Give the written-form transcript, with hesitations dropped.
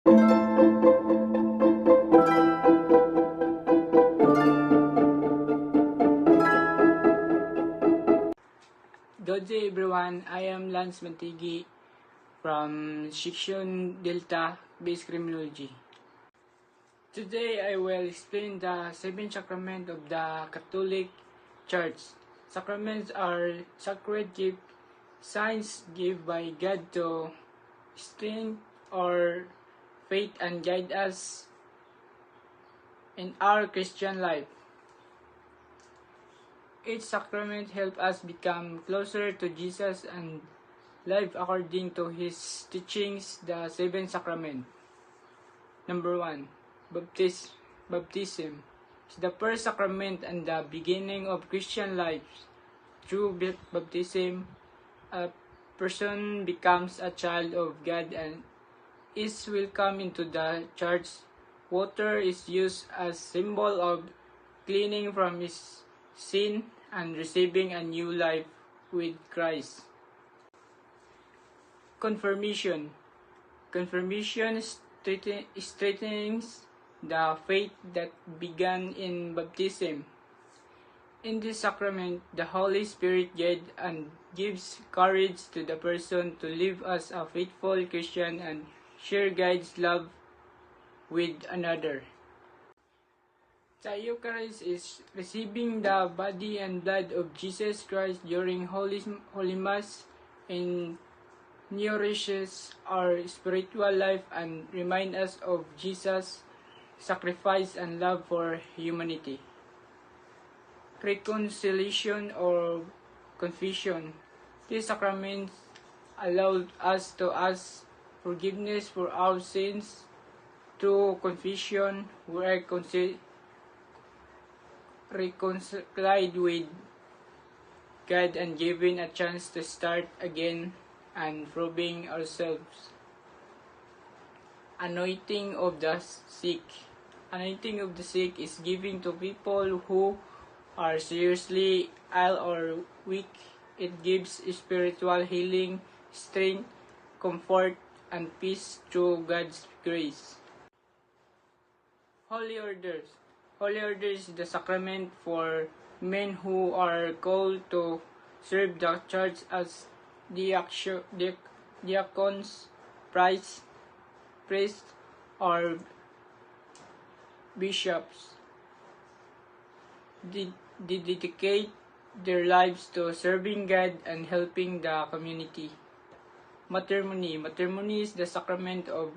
Good day everyone, I am Lance Mantigi from Section Delta Base Criminology. Today I will explain the 7 sacraments of the Catholic Church. Sacraments are sacred gifts, signs given by God to strengthen our faith and guide us in our Christian life. Each sacrament helps us become closer to Jesus and live according to His teachings. The 7 sacraments. Number 1. Baptism is the first sacrament and the beginning of Christian life. Through baptism, a person becomes a child of God and is welcomed into the church. Water is used as symbol of cleaning from his sin and receiving a new life with Christ. Confirmation strengthens the faith that began in baptism. In this sacrament, the Holy Spirit guides and gives courage to the person to live as a faithful Christian and share God's love with another. The Eucharist is receiving the body and blood of Jesus Christ during Holy Mass and nourishes our spiritual life and reminds us of Jesus' sacrifice and love for humanity. Reconciliation or confession. These sacraments allow us to ask forgiveness for our sins. Through confession, we are reconciled with God and given a chance to start again and proving ourselves. Anointing of the sick. Anointing of the sick is given to people who are seriously ill or weak. It gives spiritual healing, strength, comfort, and peace through God's grace. Holy Orders. Holy Orders is the sacrament for men who are called to serve the church as diacons, priests, or bishops. They dedicate their lives to serving God and helping the community. Matrimony. Matrimony is the sacrament of